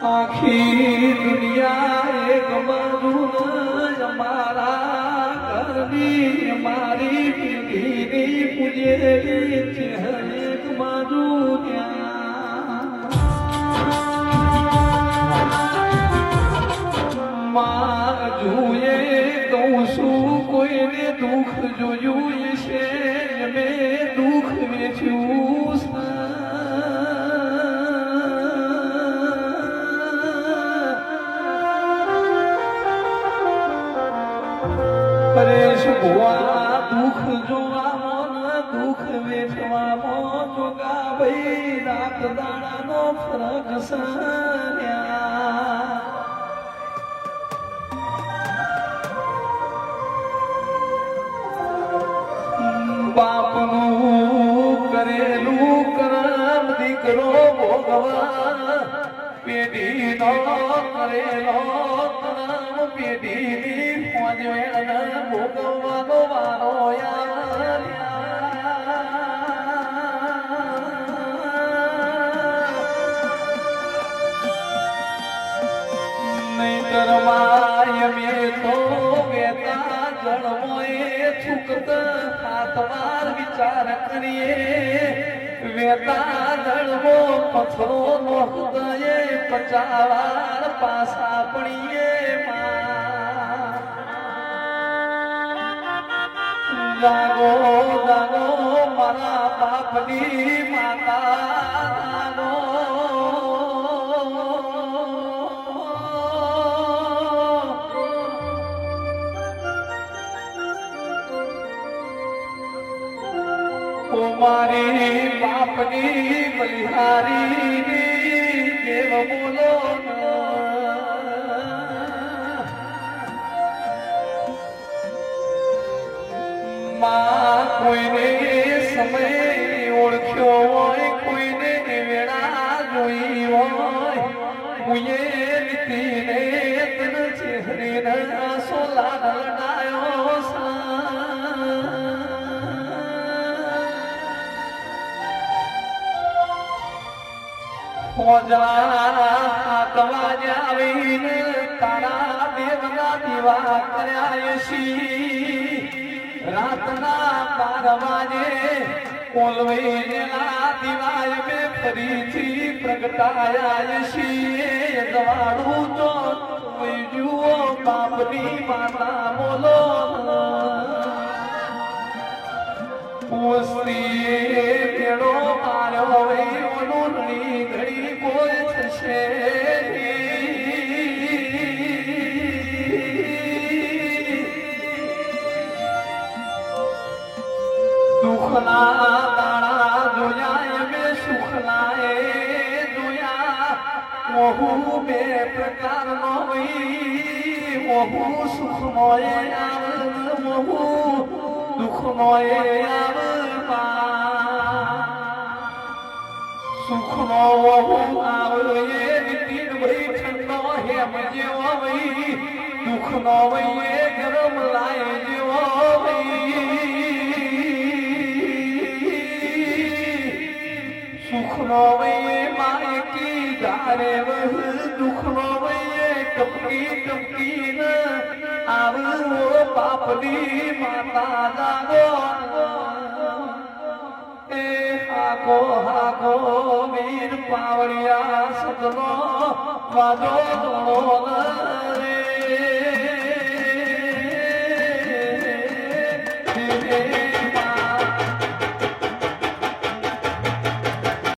આખી દુનિયા એક બાજુ અમારા ઘરની મારી પીઢીની પૂજેલી છે એક બાજુ ત્યાં માં જોઈએ કહું છું કોઈને દુઃખ જોયું છે મેં દુઃખ વેચ્યું પરેશ ભુવા દુઃખ જોવામાં દુઃખ વેચવામાં જોગા ભાઈ રાત દાડાનો ફરક સન્યા બાપનું કરેલું કરમ દીકરો ભોગવા પેઢીનો કરેલો કરમ પેઢીની ભોગવાનો વારો નહીં કરવાય મેં તો વેતા જળમોએ છૂકત હાથવાર વિચાર કરીએ વેતા જળમો પથરો નો હૃદય પચાવાર પાસા પડીએ જાગો જાગો મારા બાપની માતા જાગો ઓ મારી બાપની બલિહારી દેવ બોલો માં કોઈને સમય ઓળખ્યો હોય કોઈને વેળા જોઈ હોય કોઈએ રીતિને તન ચહેરીને સોલા લડાયો આવીને તારા દેવના દીવા કર્યા શી રાતના 12 વાગે કોલવેલા દિવાય મે ફરીથી પ્રગટાયા છીએ દવાડું તો જુઓ બાપની માતા બોલો પૂછતી કેળો માર્યો હવે ઓલુણી ઘડી બોલ થશે સુખના દાણા જોયા મેં સુખના જોયા મોહુ બે પ્રકારનો મોહુ સુખનો મોહુ દુઃખનો સુખનો મોહુ આવે નીતિન ભાઈ ઠંડો હેમ જેવો ભાઈ દુઃખનો ભાઈ ગરમ લાય જેવો સુખનો વયે માયકી ધારે દુઃખનો વયે ટપકી ટપકી ન આવો બાપની માતા જાગો એ હાકો હાકો વીર પાવડિયા સદનો વાજો